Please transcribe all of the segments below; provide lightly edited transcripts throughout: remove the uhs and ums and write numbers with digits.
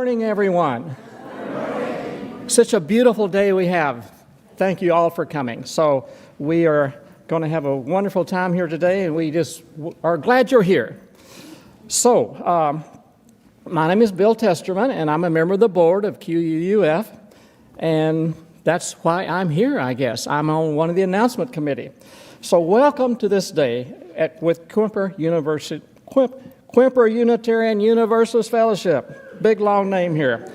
morning, everyone. Good morning. Such a beautiful day we have. Thank you all for coming. So we are going to have a wonderful time here today, and we just are glad you're here. So my name is Bill Testerman, and I'm a member of the board of QUUF, and that's why I'm here, I guess. I'm on one of the announcement committee. So welcome to this day with Quimper Unitarian Universalist Fellowship. Big long name here.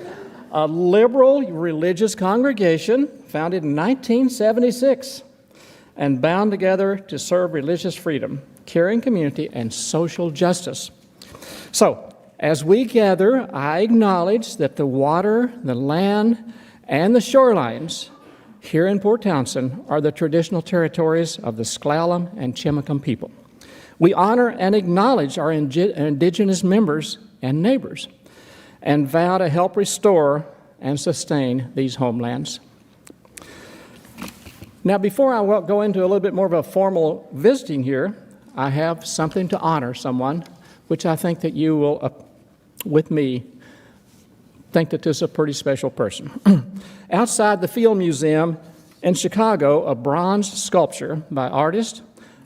A liberal religious congregation founded in 1976 and bound together to serve religious freedom, caring community, and social justice. So, as we gather, I acknowledge that the water, the land, and the shorelines here in Port Townsend are the traditional territories of the Sklallam and Chimacum people. We honor and acknowledge our indigenous members and neighbors and vow to help restore and sustain these homelands. Now, before I go into a little bit more of a formal visiting here, I have something to honor someone, which I think that you will, with me, think that this is a pretty special person. Outside the Field Museum in Chicago, a bronze sculpture by artist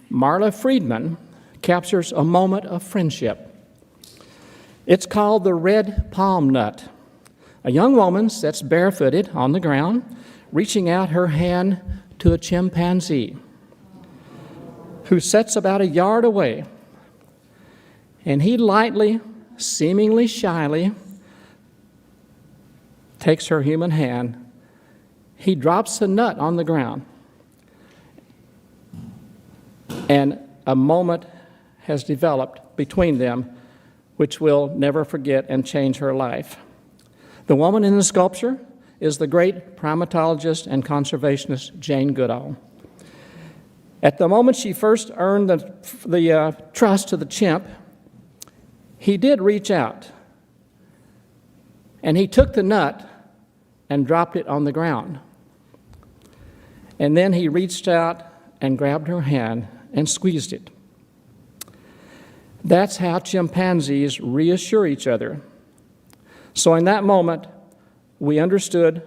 Marla Friedman captures a moment of friendship. It's called the Red Palm Nut. A young woman sits barefooted on the ground, reaching out her hand to a chimpanzee who sits about a yard away, and he lightly, seemingly shyly, takes her human hand. He drops the nut on the ground, and a moment has developed between them which we'll never forget and change her life. The woman in the sculpture is the great primatologist and conservationist Jane Goodall. At the moment she first earned the trust of the chimp, he did reach out, and he took the nut and dropped it on the ground. And then he reached out and grabbed her hand and squeezed it. That's how chimpanzees reassure each other. So in that moment, we understood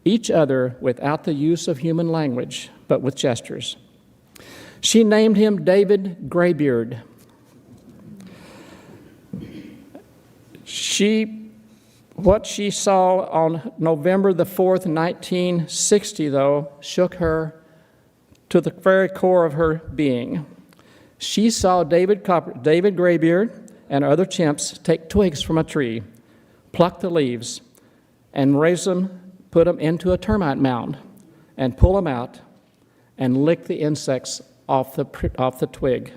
each other without the use of human language, but with gestures. She named him David Graybeard. What she saw on November the 4th, 1960, though, shook her to the very core of her being. She saw David Graybeard and other chimps take twigs from a tree, pluck the leaves, and raise them, put them into a termite mound, and pull them out and lick the insects off the twig,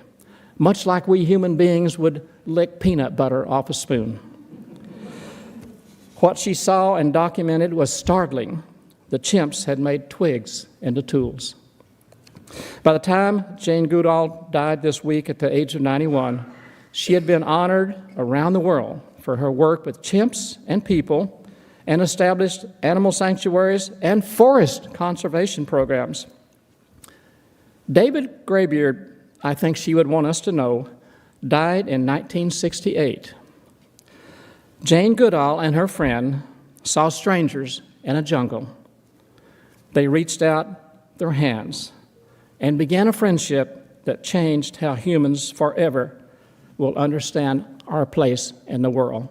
much like we human beings would lick peanut butter off a spoon. What she saw and documented was startling. The chimps had made twigs into tools. By the time Jane Goodall died this week at the age of 91, she had been honored around the world for her work with chimps and people and established animal sanctuaries and forest conservation programs. David Graybeard, I think she would want us to know, died in 1968. Jane Goodall and her friend saw strangers in a jungle. They reached out their hands and began a friendship that changed how humans forever will understand our place in the world.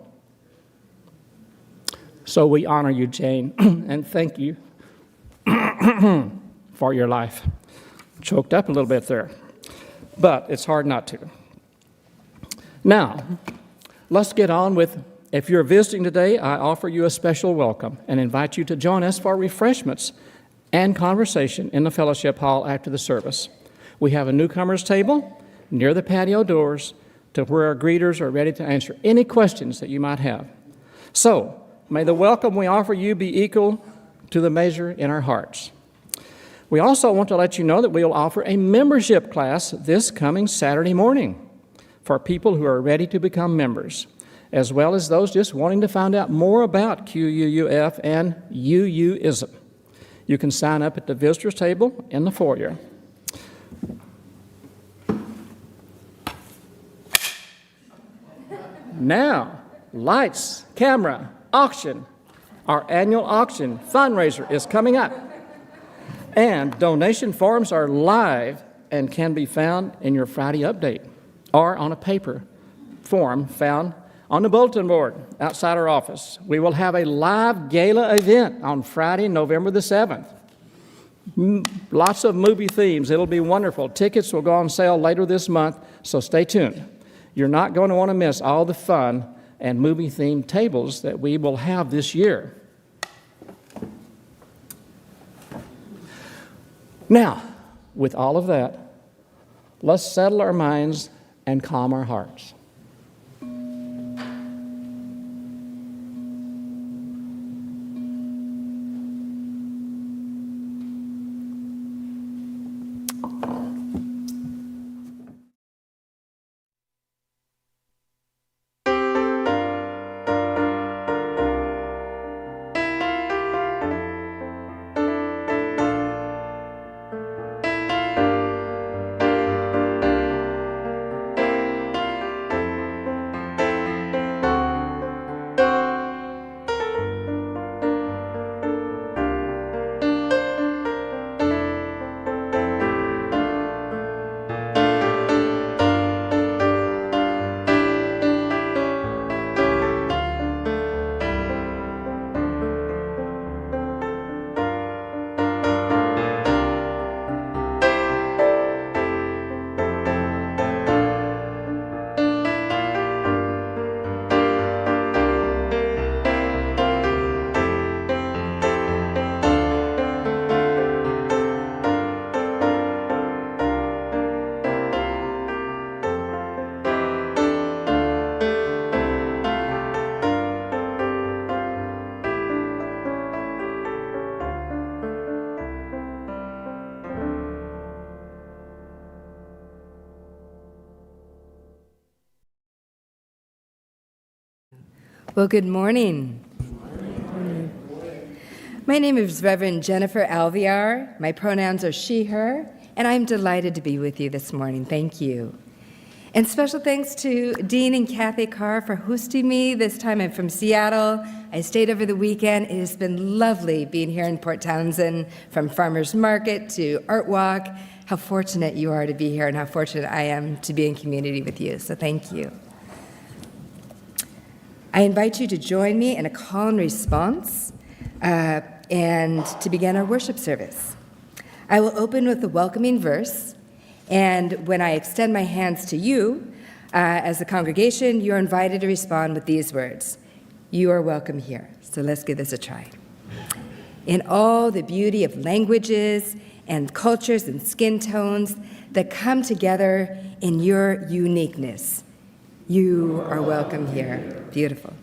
So we honor you, Jane, and thank you for your life. Choked up a little bit there, but it's hard not to. Now, let's get on with, if you're visiting today, I offer you a special welcome and invite you to join us for refreshments and conversation in the fellowship hall after the service. We have a newcomers table near the patio doors to where our greeters are ready to answer any questions that you might have. So, may the welcome we offer you be equal to the measure in our hearts. We also want to let you know that we will offer a membership class this coming Saturday morning for people who are ready to become members, as well as those just wanting to find out more about QUUF and UUism. You can sign up at the visitors table in the foyer. Now, lights, camera, auction. Our annual auction fundraiser is coming up. And donation forms are live and can be found in your Friday update or on a paper form found on the bulletin board outside our office. We will have a live gala event on Friday, November the 7th. Lots of movie themes. It'll be wonderful. Tickets will go on sale later this month, so stay tuned. You're not going to want to miss all the fun and movie-themed tables that we will have this year. Now, with all of that, let's settle our minds and calm our hearts. Well, good morning. My name is Reverend Jennifer Alviar. My pronouns are she, her, and I'm delighted to be with you this morning. Thank you. And special thanks to Dean and Kathy Carr for hosting me. This time I'm from Seattle. I stayed over the weekend. It has been lovely being here in Port Townsend, from Farmers Market to Art Walk. How fortunate you are to be here and how fortunate I am to be in community with you. So thank you. I invite you to join me in a call and response and to begin our worship service. I will open with the welcoming verse, and when I extend my hands to you as the congregation, you're invited to respond with these words: "You are welcome here." So let's give this a try. In all the beauty of languages and cultures and skin tones that come together in your uniqueness, you are welcome here. Beautiful.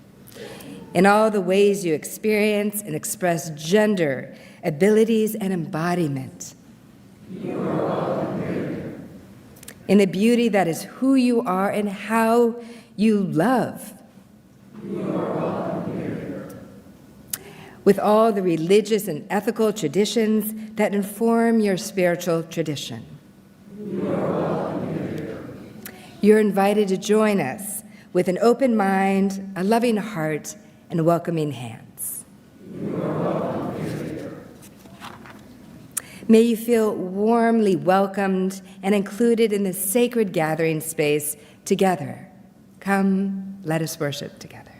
In all the ways you experience and express gender, abilities, and embodiment, you are welcome here. In the beauty that is who you are and how you love, you are welcome here. With all the religious and ethical traditions that inform your spiritual tradition, you are welcome here. You're invited to join us with an open mind, a loving heart, and welcoming hands. You are welcome here. May you feel warmly welcomed and included in this sacred gathering space together. Come, let us worship together.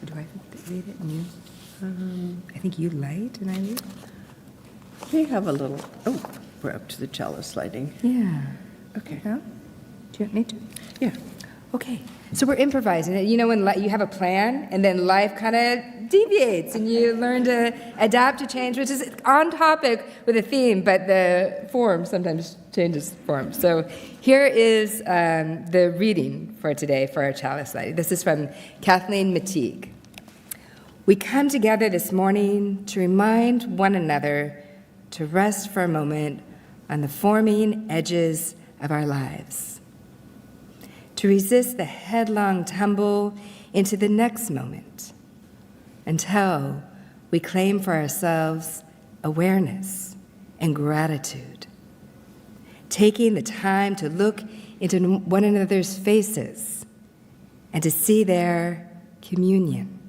Do I read it? And you? I think you light and I read. We have a little, we're up to the cello sliding. Yeah. Okay. Yeah? Do you want me to? Yeah. Okay. So we're improvising. You know, when you have a plan and then life kind of deviates and you learn to adapt to change, which is on topic with a theme, but the form sometimes changes form. So here is the reading for today for our chalice lighting. This is from Kathleen Mateague. We come together this morning to remind one another to rest for a moment on the forming edges of our lives, to resist the headlong tumble into the next moment until we claim for ourselves awareness and gratitude taking the time to look into one another's faces and to see their communion,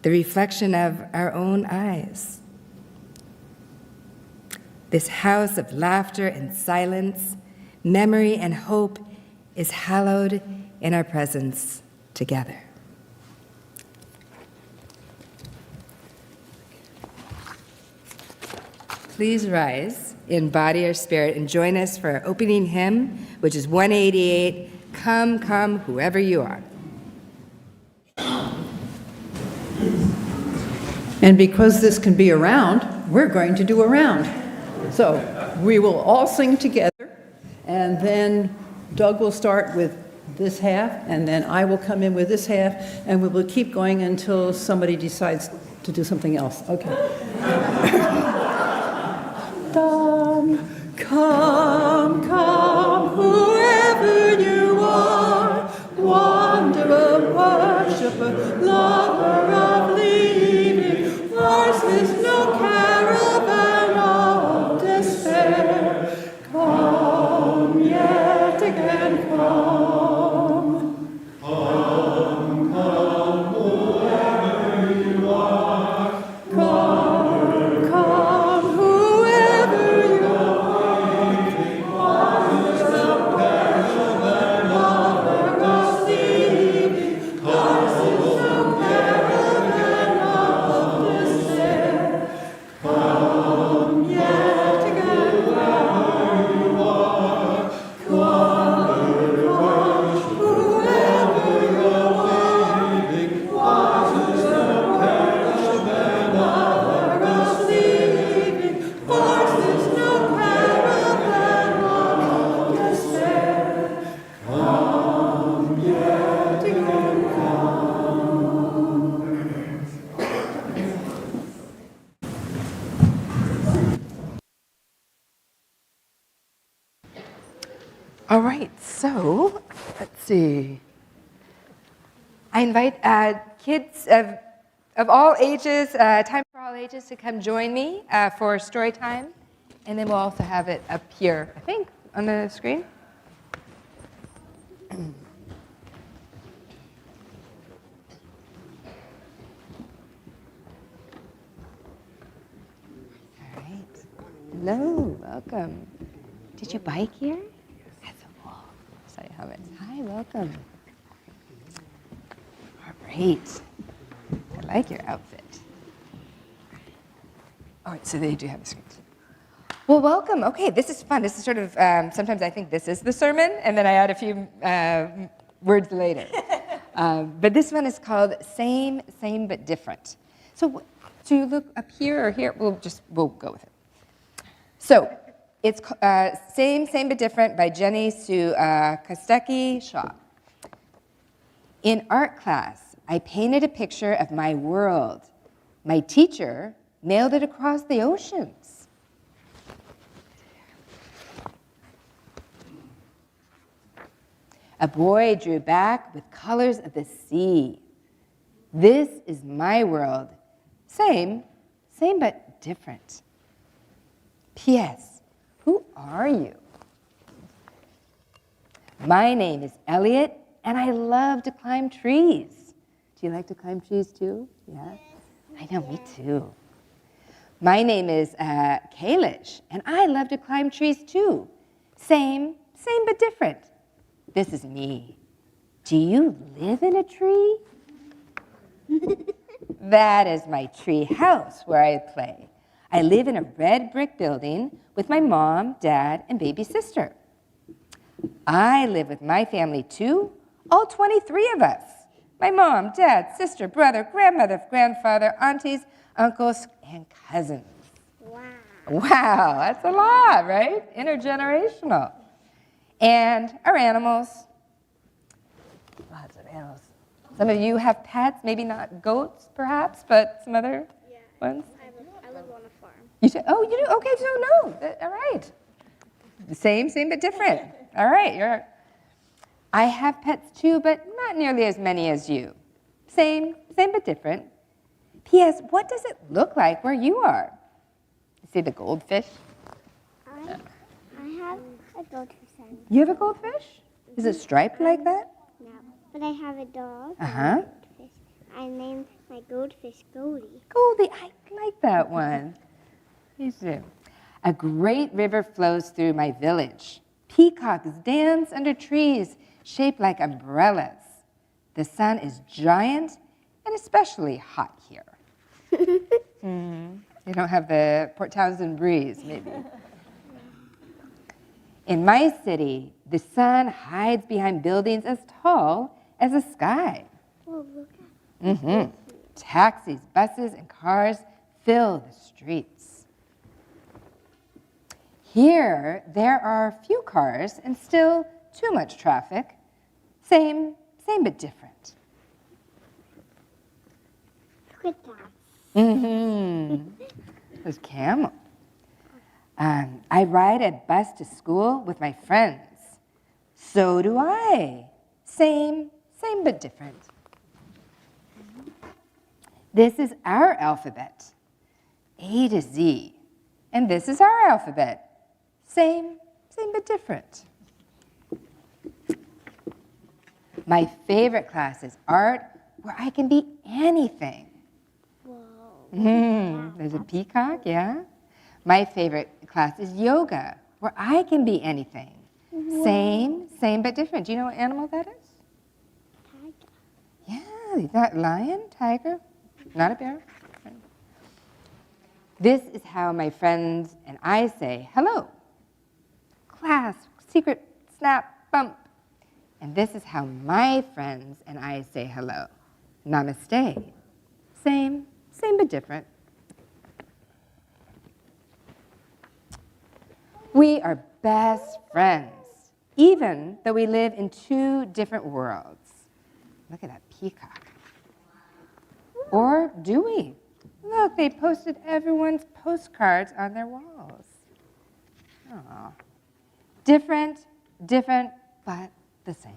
the reflection of our own eyes. This house of laughter and silence, memory and hope is hallowed in our presence together. Please rise in body or spirit and join us for our opening hymn, which is 188, Come, Come, Whoever You Are. And because this can be a round, we're going to do a round. So we will all sing together, and then Doug will start with this half, and then I will come in with this half, and we will keep going until somebody decides to do something else. Okay. Come, come, whoever you are, wanderer, worshiper, lover of leaving, ours is no caravan of despair. Come yet again, come. Come, come, whoever you are, come, come, whoever you are, ours is no caravan of leaving, ours is no caravan of despair. Come yet again, wherever you are, come, come, whoever you are, ours is no caravan of leaving, ours is no caravan of despair. Come yet again, All right, so let's see. I invite kids of all ages, time for all ages, to come join me for story time. And then we'll also have it up here, I think, on the screen. All right. Hello, welcome. Did you bike here? That's so cool. So you have it. Hi, welcome. All right. I like your outfit. All right, so they do have the screens. Well, welcome. Okay, this is fun. This is sort of, sometimes I think this is the sermon, and then I add a few words later. But this one is called Same, Same, But Different. So you look up here or here? We'll go with it. So it's Same, Same, But Different by Jenny Sue Kostecki Shaw. In art class, I painted a picture of my world. My teacher mailed it across the oceans. A boy drew back with colors of the sea. This is my world. Same, same but different. P.S. Who are you? My name is Elliot, and I love to climb trees. Do you like to climb trees too? Yeah? I know, me too. My name is Kalish, and I love to climb trees too. Same, same but different. This is me. Do you live in a tree? That is my tree house where I play. I live in a red brick building with my mom, dad, and baby sister. I live with my family too, all 23 of us. My mom, dad, sister, brother, grandmother, grandfather, aunties, uncles, and cousins. Wow. Wow, that's a lot, right? Intergenerational. And our animals. Lots of animals. Some of you have pets, maybe not goats, perhaps, but some other ones. I live on a farm. You do? Oh, you do? Okay, so no. All right. The same, but different. All right. I have pets too, but not nearly as many as you. Same but different. P.S. What does it look like where you are? You see the goldfish? I have A goldfish. And You have a goldfish? Is it striped like that? no, but I have a dog. Uh-huh. And a goldfish. I named my goldfish Goldie. Goldie, I like that one. Me too. A great river flows through my village. Peacocks dance under trees shaped like umbrellas. The sun is giant and especially hot here. They don't have the Port Townsend breeze, maybe. In my city, the sun hides behind buildings as tall as the sky. Oh, look at Taxis, buses, and cars fill the streets. Here, there are few cars and still too much traffic. Same but different. Look at that. There's camel. I ride a bus to school with my friends. So do I. Same but different. This is our alphabet, A to Z. And this is our alphabet, same but different. My favorite class is art, where I can be anything. Whoa. There's a peacock, yeah. My favorite class is yoga, where I can be anything. Same but different. Do you know what animal that is? Tiger. Yeah, that lion, tiger, not a bear. This is how my friends and I say hello. Class, secret, snap, bump. And this is how my friends and I say hello. Namaste. Same but different. We are best friends, even though we live in two different worlds. Look at that peacock. Or do we? Look, they posted everyone's postcards on their walls. Aw. Different, but the same.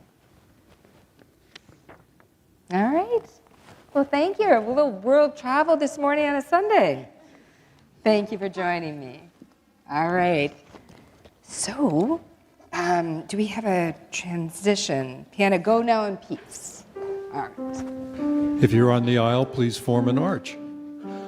All right. Well, thank you. A little world travel this morning on a Sunday. Thank you for joining me. All right. So, do we have a transition? Piano, go now in peace. All right. If you're on the aisle, please form an arch.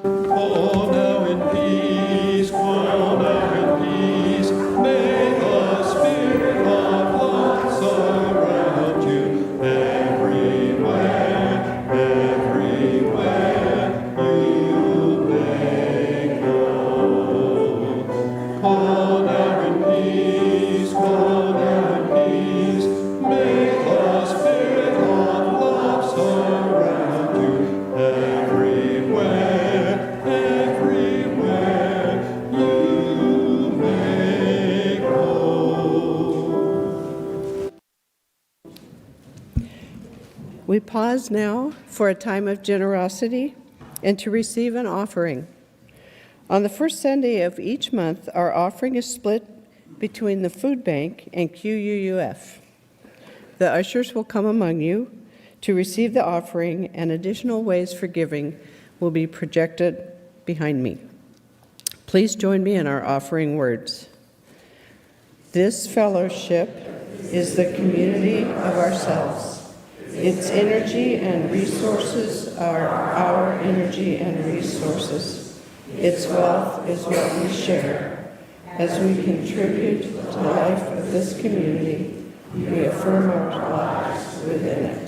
Go now in peace, go now in peace. May the spirit of love surround you everywhere, everywhere you may go. Go now in peace, go now in peace. May the spirit of love surround you everywhere, everywhere you may go. We pause now for a time of generosity and to receive an offering. On the first Sunday of each month, our offering is split between the food bank and QUUF. The ushers will come among you to receive the offering, and additional ways for giving will be projected behind me. Please join me in our offering words. This fellowship is the community of ourselves. Its energy and resources are our energy and resources. Its wealth is what we share. As we contribute to the life of this community, we affirm our lives within it.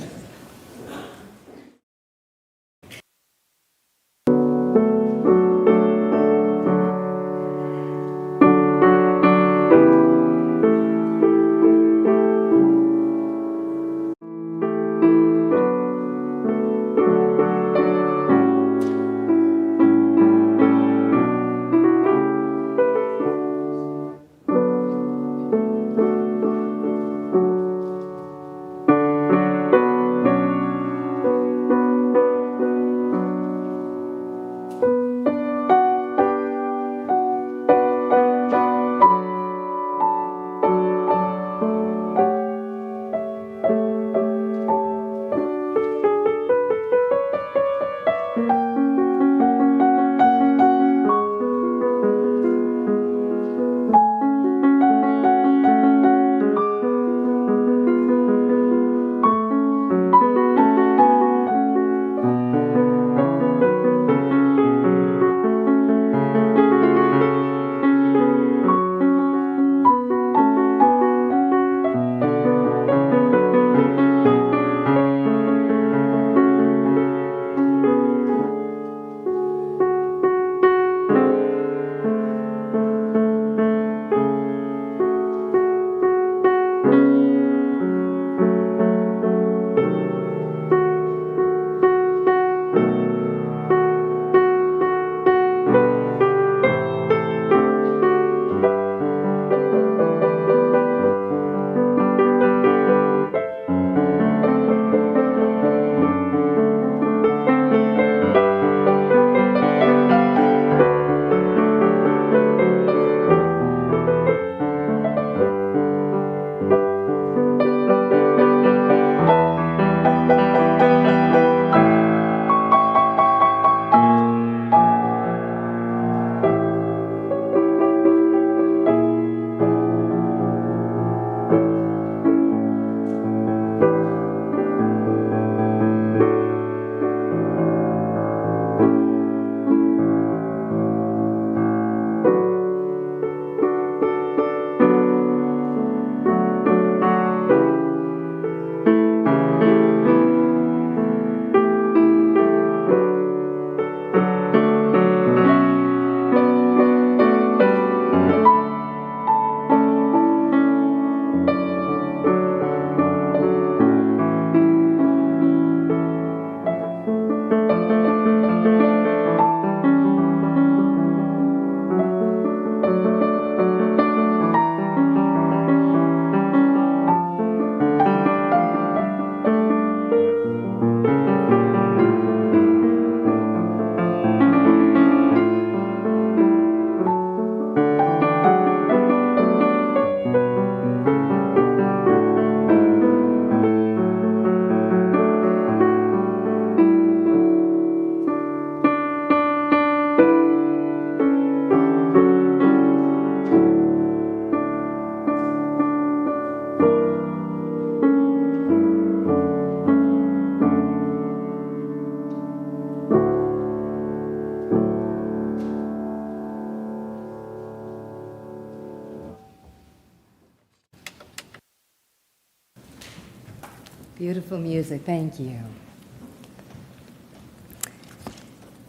Beautiful music, thank you.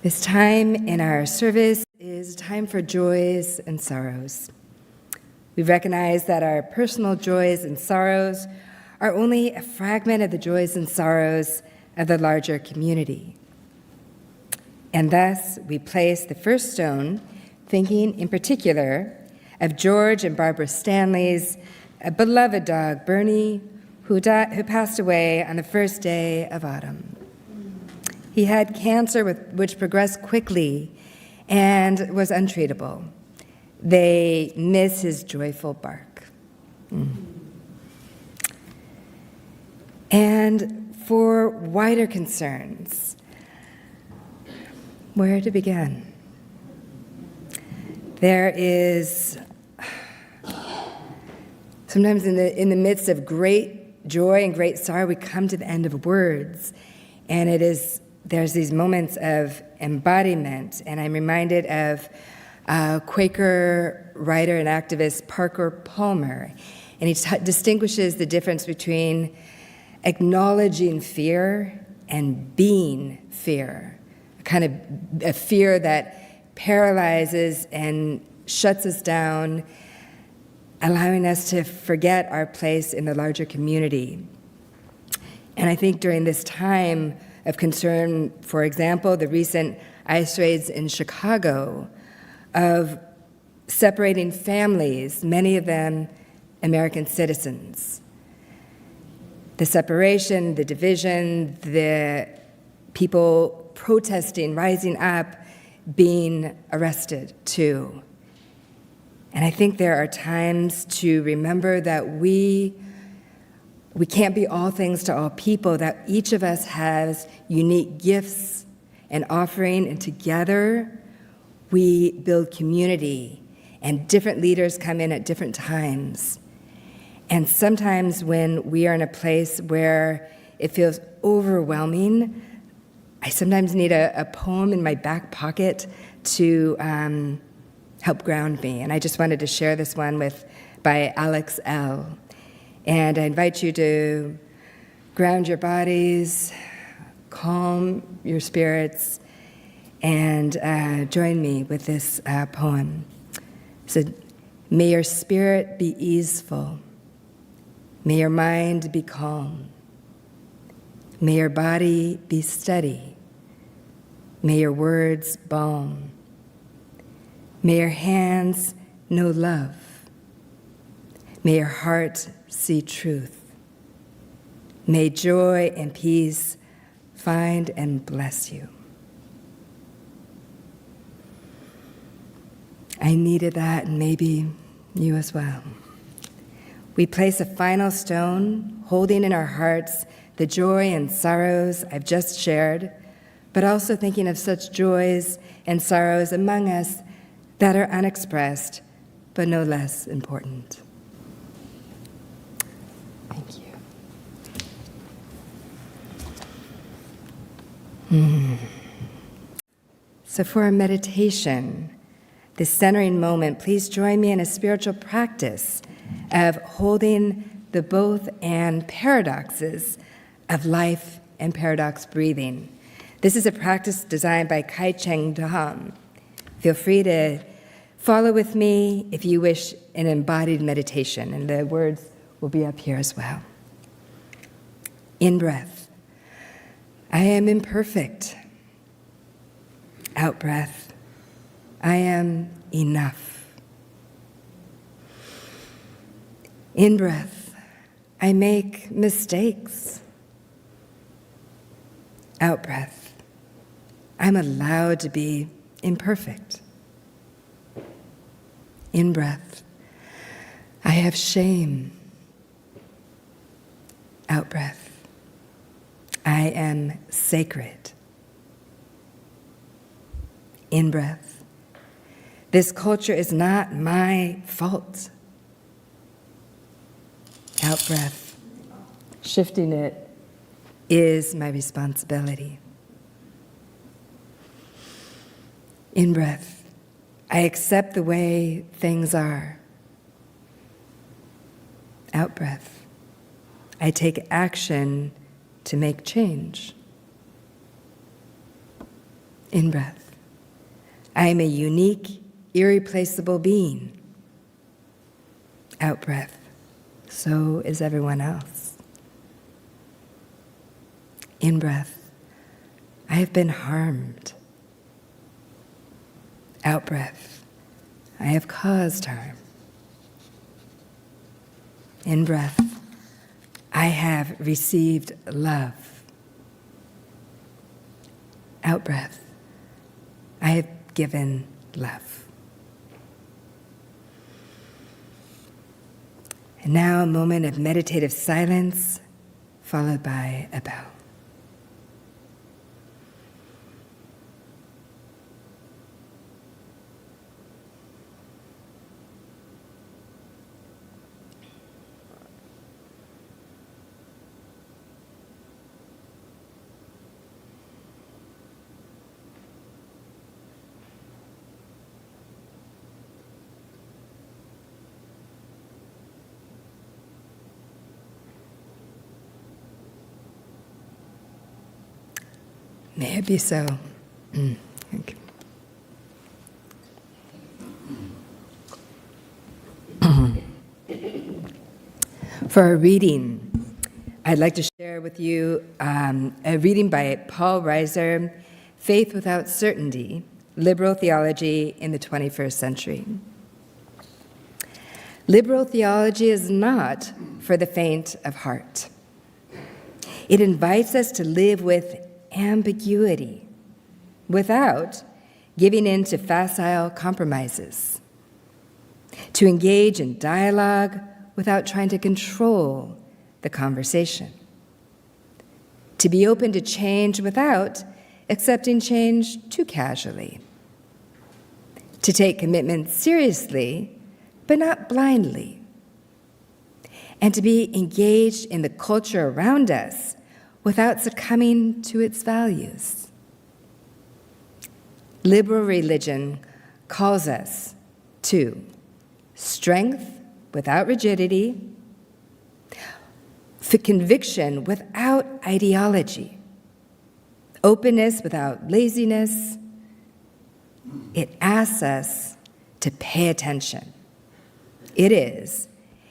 This time in our service is time for joys and sorrows. We recognize that our personal joys and sorrows are only a fragment of the joys and sorrows of the larger community. And thus, we place the first stone, thinking in particular of George and Barbara Stanley's beloved dog, Bernie, who passed away on the first day of autumn. He had cancer which progressed quickly and was untreatable. They miss his joyful bark. And for wider concerns, where to begin? There is, sometimes in the midst of great joy and great sorrow, we come to the end of words. And there's these moments of embodiment. And I'm reminded of Quaker writer and activist Parker Palmer. And he distinguishes the difference between acknowledging fear and being fear. A kind of a fear that paralyzes and shuts us down, allowing us to forget our place in the larger community. And I think during this time of concern, for example, the recent ice raids in Chicago, of separating families, many of them American citizens. The separation, the division, the people protesting, rising up, being arrested too. And I think there are times to remember that we can't be all things to all people, that each of us has unique gifts and offering, and together we build community, and different leaders come in at different times. And sometimes when we are in a place where it feels overwhelming, I sometimes need a poem in my back pocket to help ground me. And I just wanted to share this one by Alex L. And I invite you to ground your bodies, calm your spirits, and join me with this poem. It said, "May your spirit be easeful. May your mind be calm. May your body be steady. May your words balm. May your hands know love. May your heart see truth. May joy and peace find and bless you." I needed that, and maybe you as well. We place a final stone, holding in our hearts the joy and sorrows I've just shared, but also thinking of such joys and sorrows among us that are unexpressed, but no less important. Thank you. So for our meditation, this centering moment, please join me in a spiritual practice of holding the both and paradoxes of life and paradox breathing. This is a practice designed by Kai Cheng Dham. Feel free to follow with me if you wish an embodied meditation, and the words will be up here as well. In breath, I am imperfect. Out breath, I am enough. In breath, I make mistakes. Out breath, I'm allowed to be imperfect. In breath, I have shame. Out breath, I am sacred. In breath, this culture is not my fault. Out breath, shifting it is my responsibility. In breath, I accept the way things are. Out breath, I take action to make change. In-breath. I am a unique, irreplaceable being. Out-breath. So is everyone else. In-breath. I have been harmed. Out-breath. I have caused harm. In-breath. I have received love. Out-breath. I have given love. And now a moment of meditative silence, followed by a bow. May it be so. Thank you. For our reading, I'd like to share with you a reading by Paul Reiser, Faith Without Certainty, Liberal Theology in the 21st Century. Liberal theology is not for the faint of heart. It invites us to live with ambiguity without giving in to facile compromises, to engage in dialogue without trying to control the conversation, to be open to change without accepting change too casually, to take commitment seriously but not blindly, and to be engaged in the culture around us without succumbing to its values. Liberal religion calls us to strength without rigidity, for conviction without ideology, openness without laziness. It asks us to pay attention. It is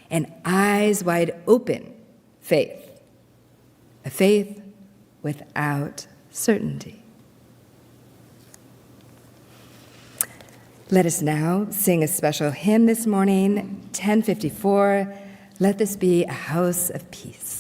an eyes wide open faith. A faith without certainty. Let us now sing a special hymn this morning, 1054, Let This Be a House of Peace.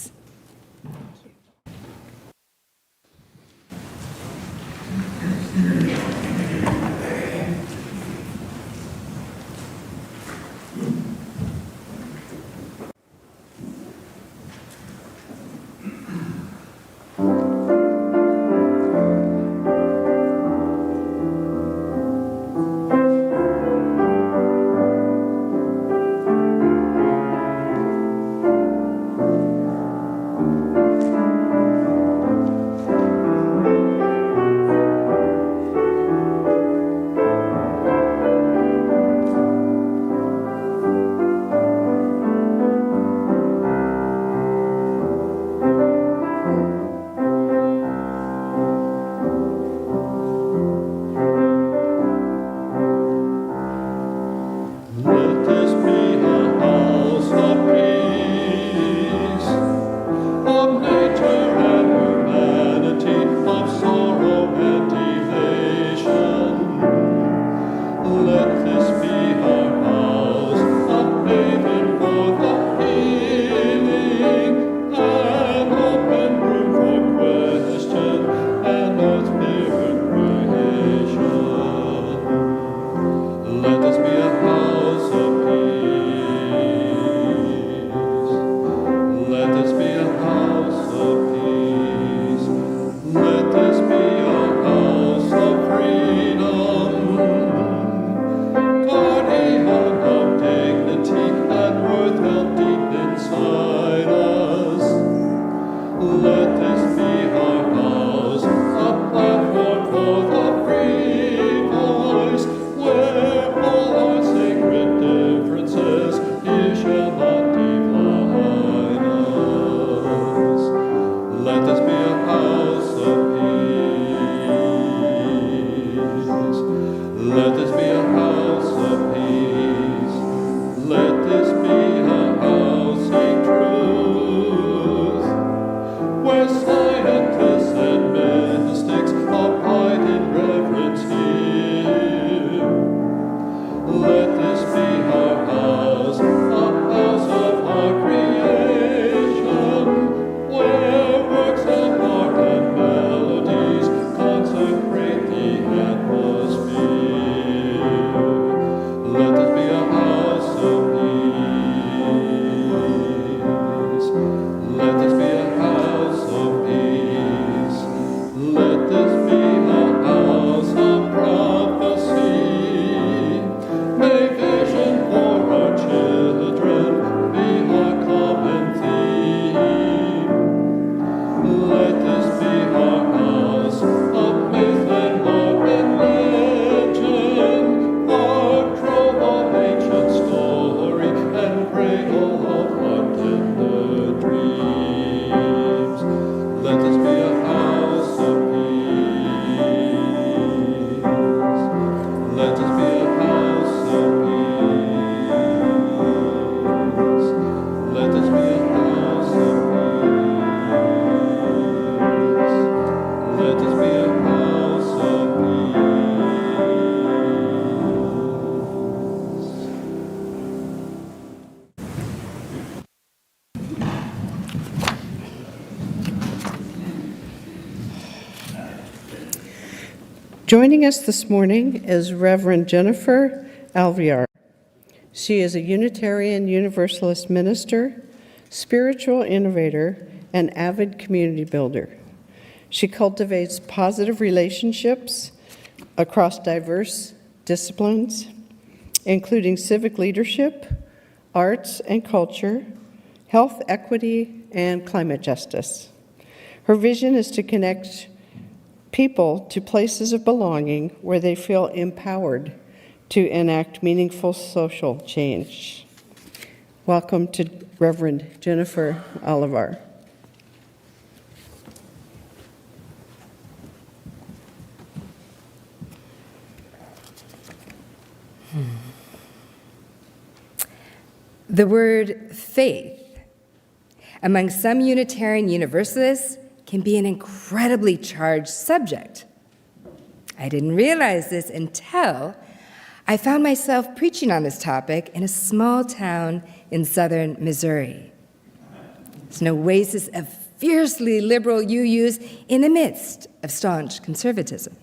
Let this be a house of peace. Let this be a house of prophecy. May vision for our children be our common theme. Let this be our house of myth and art and legend, our trove of ancient story and cradle of our tender dreams. Let this be a house of peace. Let this be a house of peace. Let this be a house of peace. Let this be a house of Joining us this morning is Reverend Jennifer Alviar. She is a Unitarian Universalist minister, spiritual innovator, and avid community builder. She cultivates positive relationships across diverse disciplines, including civic leadership, arts and culture, health equity, and climate justice. Her vision is to connect people to places of belonging where they feel empowered to enact meaningful social change. Welcome to Reverend Jennifer Alviar. The word faith among some Unitarian Universalists can be an incredibly charged subject. I didn't realize this until I found myself preaching on this topic in a small town in southern Missouri. It's an oasis of fiercely liberal UUs in the midst of staunch conservatism.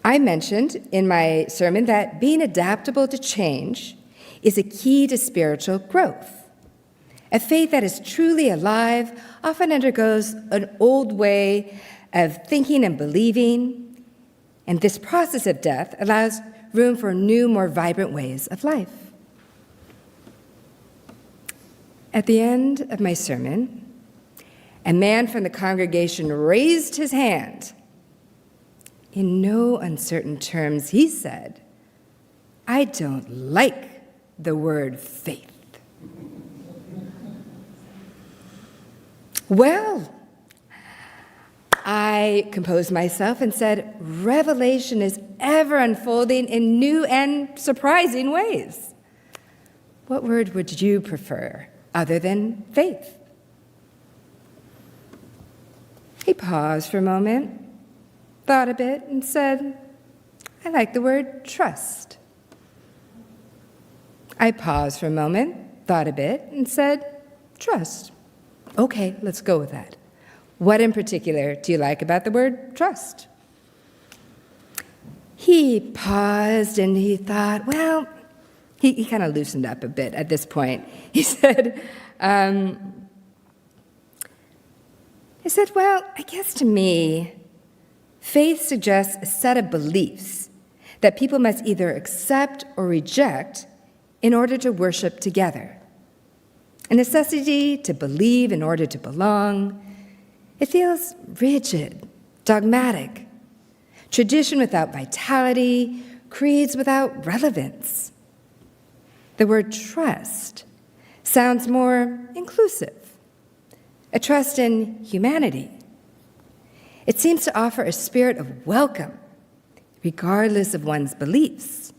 I mentioned in my sermon that being adaptable to change is a key to spiritual growth. A faith that is truly alive often undergoes an old way of thinking and believing, and this process of death allows room for new, more vibrant ways of life. At the end of my sermon, a man from the congregation raised his hand. In no uncertain terms, he said, "I don't like the word faith." Well, I composed myself and said, revelation is ever unfolding in new and surprising ways. What word would you prefer other than faith? He paused for a moment, thought a bit, and said, I like the word trust. I paused for a moment, thought a bit, and said, trust. Okay, let's go with that. What in particular do you like about the word trust? He paused and he thought, well, he kind of loosened up a bit at this point. He said, well, I guess to me, faith suggests a set of beliefs that people must either accept or reject in order to worship together. A necessity to believe in order to belong. It feels rigid, dogmatic, tradition without vitality, creeds without relevance. The word trust sounds more inclusive, a trust in humanity. It seems to offer a spirit of welcome, regardless of one's beliefs.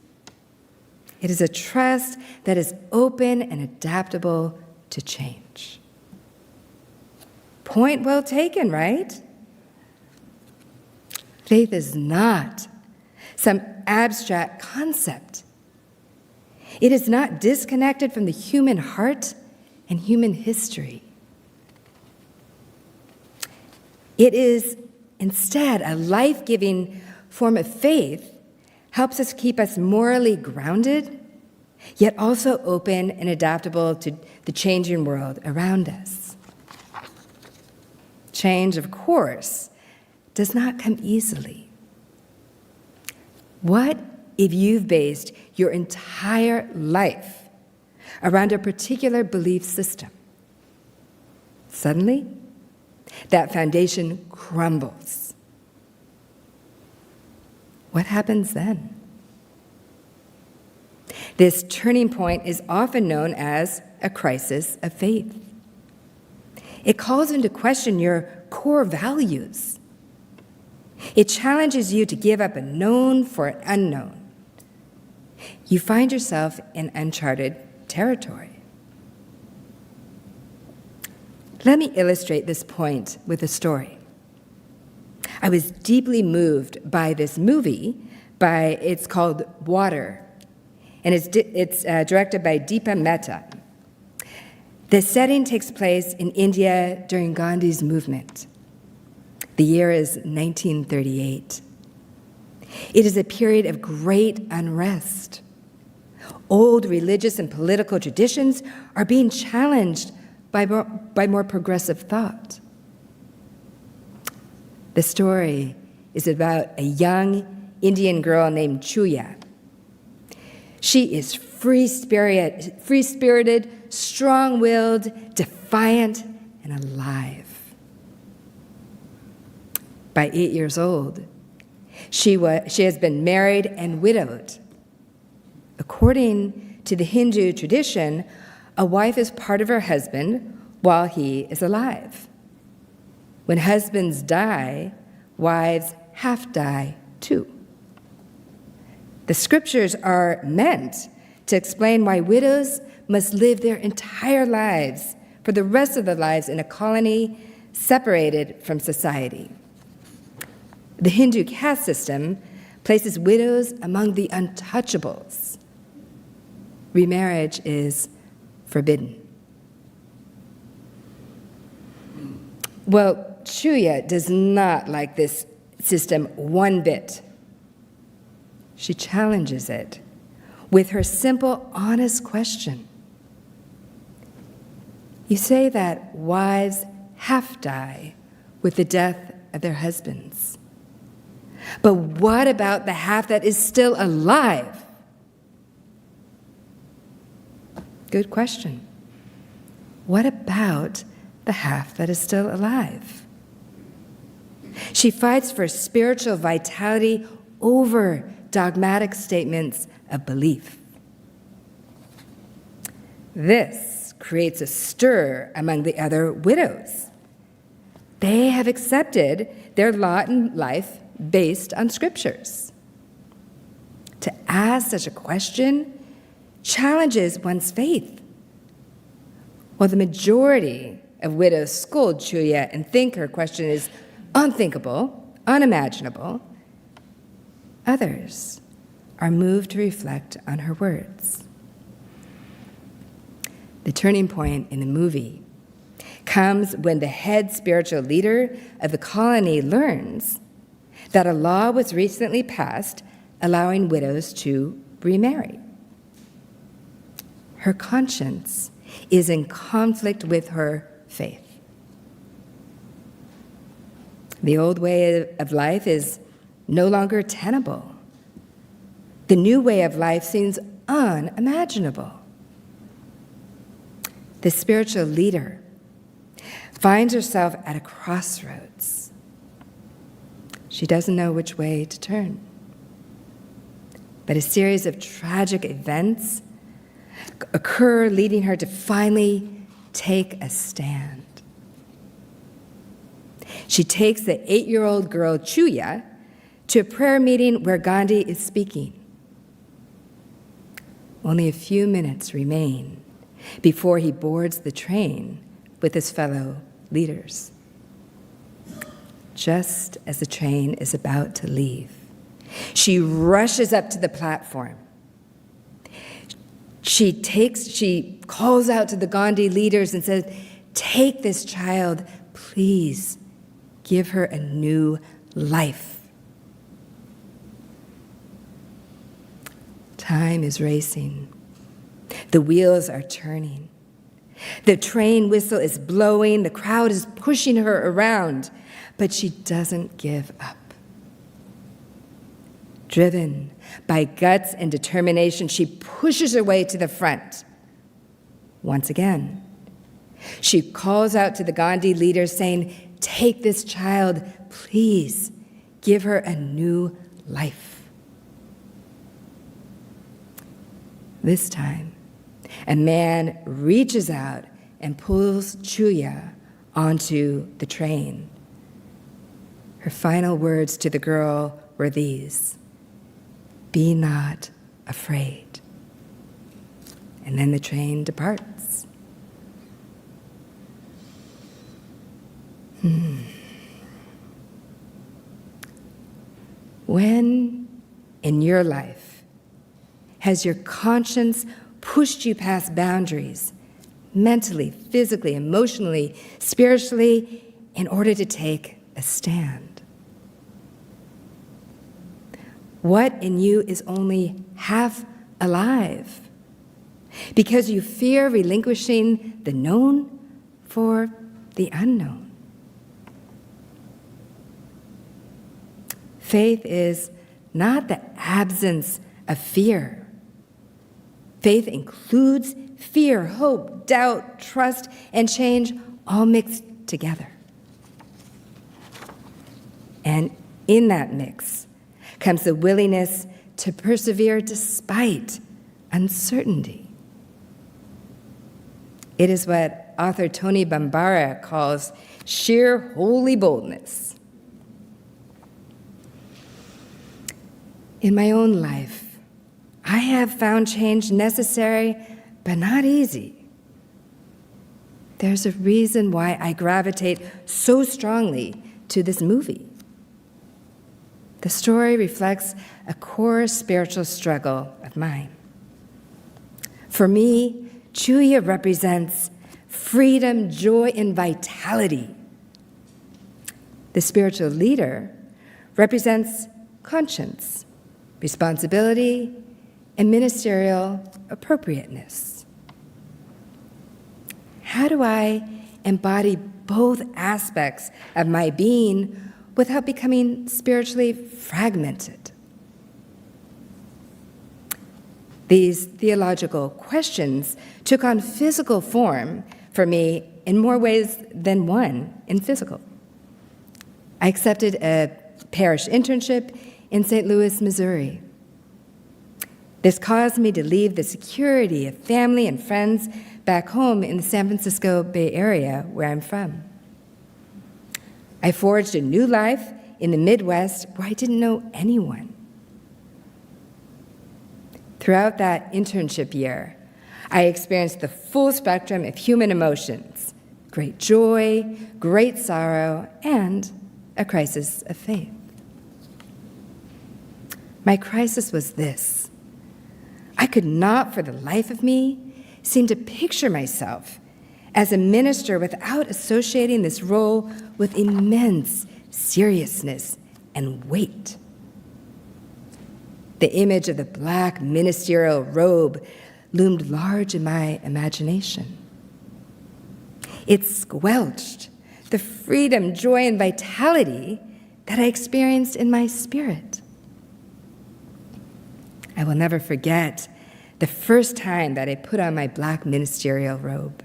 It is a trust that is open and adaptable to change. Point well taken, right? Faith is not some abstract concept. It is not disconnected from the human heart and human history. It is instead a life-giving form of faith, helps us keep us morally grounded yet also open and adaptable to the changing world around us. Change, of course, does not come easily. What if you've based your entire life around a particular belief system? Suddenly, that foundation crumbles. What happens then? This turning point is often known as a crisis of faith. It calls into question your core values. It challenges you to give up a known for an unknown. You find yourself in uncharted territory. Let me illustrate this point with a story. I was deeply moved by this movie. It's called Water, and it's directed by Deepa Mehta. The setting takes place in India during Gandhi's movement. The year is 1938. It is a period of great unrest. Old religious and political traditions are being challenged by more progressive thought. The story is about a young Indian girl named Chuya. She is free-spirited, strong-willed, defiant, and alive. By 8 years old, she has been married and widowed. According to the Hindu tradition, a wife is part of her husband while he is alive. When husbands die, wives half die too. The scriptures are meant to explain why widows must live their entire lives, for the rest of their lives, in a colony separated from society. The Hindu caste system places widows among the untouchables. Remarriage is forbidden. Well, Chuya does not like this system one bit. She challenges it with her simple, honest question. You say that wives half die with the death of their husbands. But what about the half that is still alive? Good question. What about the half that is still alive? She fights for spiritual vitality over dogmatic statements of belief. This creates a stir among the other widows. They have accepted their lot in life based on scriptures. To ask such a question challenges one's faith. While the majority of widows scold Chuya and think her question is unthinkable, unimaginable, others are moved to reflect on her words. The turning point in the movie comes when the head spiritual leader of the colony learns that a law was recently passed allowing widows to remarry. Her conscience is in conflict with her faith. The old way of life is no longer tenable. The new way of life seems unimaginable. The spiritual leader finds herself at a crossroads. She doesn't know which way to turn. But a series of tragic events occur, leading her to finally take a stand. She takes the 8-year-old girl, Chuya, to a prayer meeting where Gandhi is speaking. Only a few minutes remain before he boards the train with his fellow leaders. Just as the train is about to leave, she rushes up to the platform. She calls out to the Gandhi leaders and says, "Take this child, please. Give her a new life." Time is racing. The wheels are turning. The train whistle is blowing. The crowd is pushing her around, but she doesn't give up. Driven by guts and determination, she pushes her way to the front. Once again, she calls out to the Gandhi leaders saying, "Take this child, please. Give her a new life." This time, a man reaches out and pulls Chuya onto the train. Her final words to the girl were these: "Be not afraid." And then the train departs. When in your life has your conscience pushed you past boundaries, mentally, physically, emotionally, spiritually, in order to take a stand? What in you is only half alive because you fear relinquishing the known for the unknown? Faith is not the absence of fear. Faith includes fear, hope, doubt, trust, and change all mixed together. And in that mix comes the willingness to persevere despite uncertainty. It is what author Tony Bambara calls sheer holy boldness. In my own life, I have found change necessary, but not easy. There's a reason why I gravitate so strongly to this movie. The story reflects a core spiritual struggle of mine. For me, Chuya represents freedom, joy, and vitality. The spiritual leader represents conscience, responsibility, and ministerial appropriateness. How do I embody both aspects of my being without becoming spiritually fragmented? These theological questions took on physical form for me in more ways than one in physical. I accepted a parish internship in St. Louis, Missouri. This caused me to leave the security of family and friends back home in the San Francisco Bay Area, where I'm from. I forged a new life in the Midwest where I didn't know anyone. Throughout that internship year, I experienced the full spectrum of human emotions: great joy, great sorrow, and a crisis of faith. My crisis was this: I could not for the life of me seem to picture myself as a minister without associating this role with immense seriousness and weight. The image of the black ministerial robe loomed large in my imagination. It squelched the freedom, joy, and vitality that I experienced in my spirit. I will never forget the first time that I put on my black ministerial robe.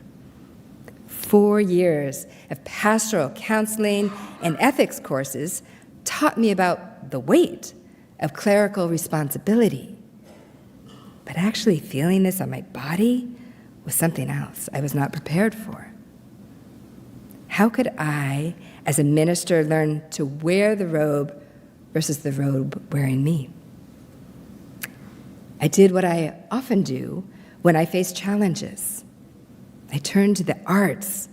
4 years of pastoral counseling and ethics courses taught me about the weight of clerical responsibility. But actually feeling this on my body was something else I was not prepared for. How could I, as a minister, learn to wear the robe versus the robe wearing me? I did what I often do when I face challenges. I turned to the arts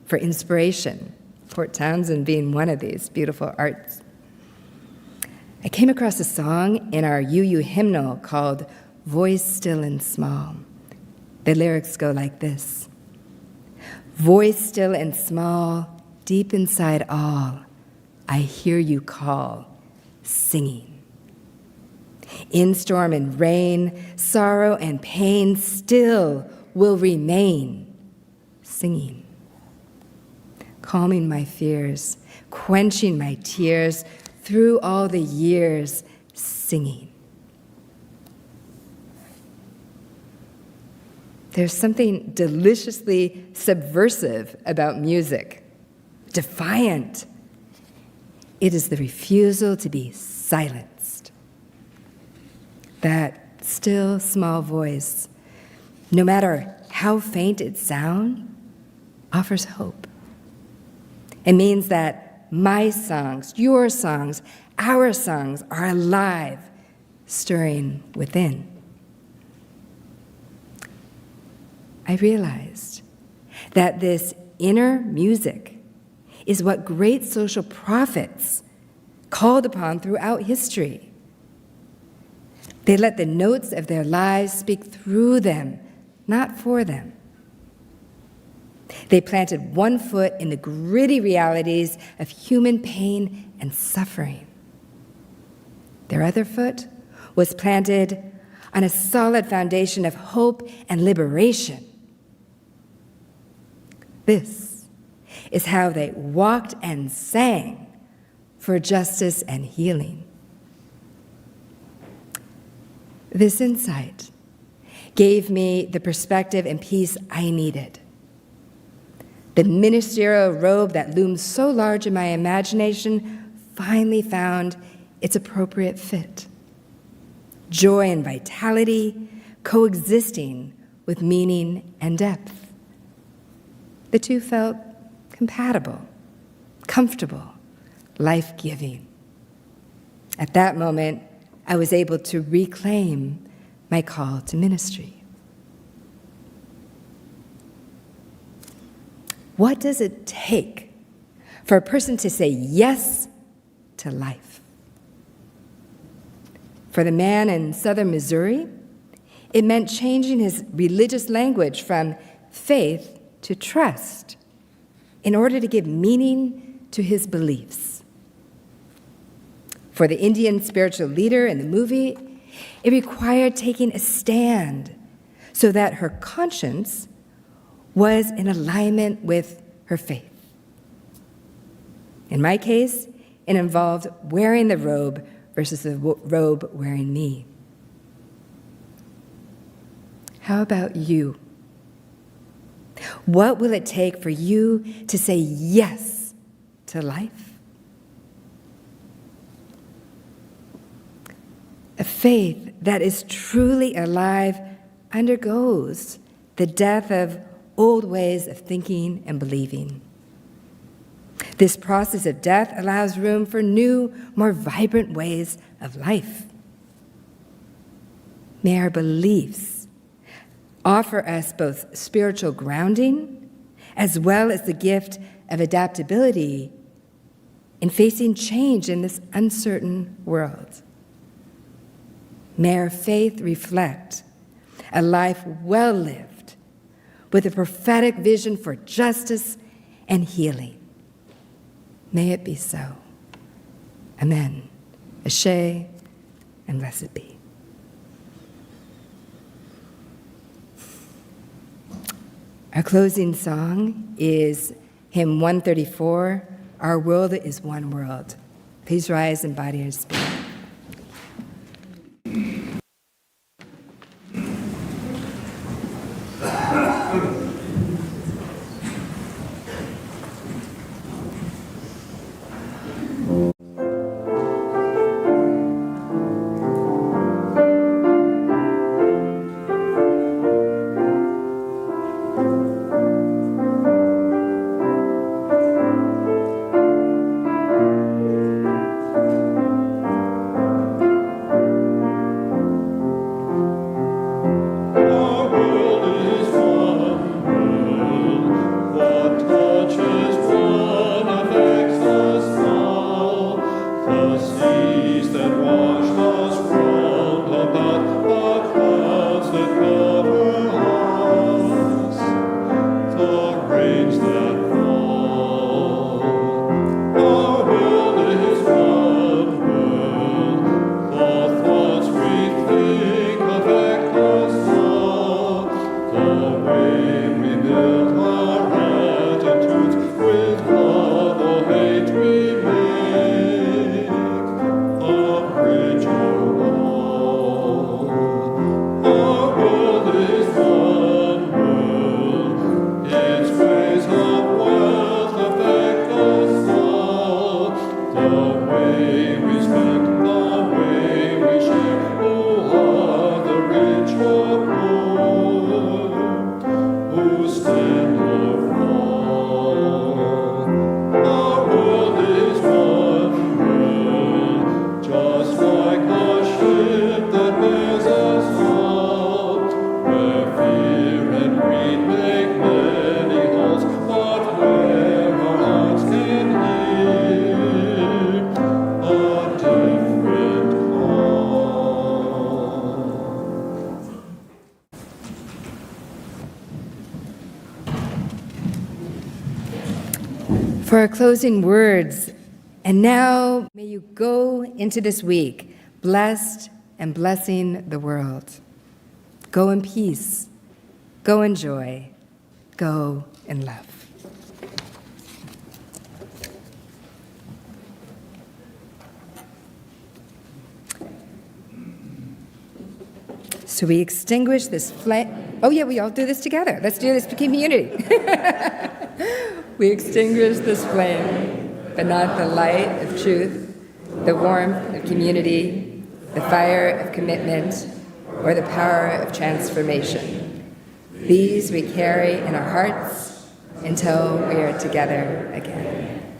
for inspiration, Port Townsend being one of these beautiful arts. I came across a song in our UU hymnal called Voice Still and Small. The lyrics go like this: voice still and small, deep inside all, I hear you call, singing. In storm and rain, sorrow and pain still will remain, singing, calming my fears, quenching my tears through all the years, singing. There's something deliciously subversive about music, defiant. It is the refusal to be silenced. That still small voice, no matter how faint its sound, offers hope. It means that my songs, your songs, our songs are alive, stirring within. I realized that this inner music is what great social prophets called upon throughout history. They let the notes of their lives speak through them, not for them. They planted one foot in the gritty realities of human pain and suffering. Their other foot was planted on a solid foundation of hope and liberation. This is how they walked and sang for justice and healing. This insight gave me the perspective and peace I needed. The ministerial robe that loomed so large in my imagination finally found its appropriate fit. Joy and vitality coexisting with meaning and depth. The two felt compatible, comfortable, life-giving. At that moment, I was able to reclaim my call to ministry. What does it take for a person to say yes to life? For the man in southern Missouri, it meant changing his religious language from faith to trust in order to give meaning to his beliefs. For the Indian spiritual leader in the movie, it required taking a stand so that her conscience was in alignment with her faith. In my case, it involved wearing the robe versus the robe wearing me. How about you? What will it take for you to say yes to life? A faith that is truly alive undergoes the death of old ways of thinking and believing. This process of death allows room for new, more vibrant ways of life. May our beliefs offer us both spiritual grounding as well as the gift of adaptability in facing change in this uncertain world. May our faith reflect a life well lived with a prophetic vision for justice and healing. May it be so. Amen. Ashe, and blessed be. Our closing song is hymn 134, Our World is One World. Please rise and body and spirit. For our closing words, and now may you go into this week blessed and blessing the world. Go in peace, go in joy, go in love. So we extinguish this flame. Oh, yeah, we all do this together. Let's do this for community. We extinguish this flame, but not the light of truth, the warmth of community, the fire of commitment, or the power of transformation. These we carry in our hearts until we are together again.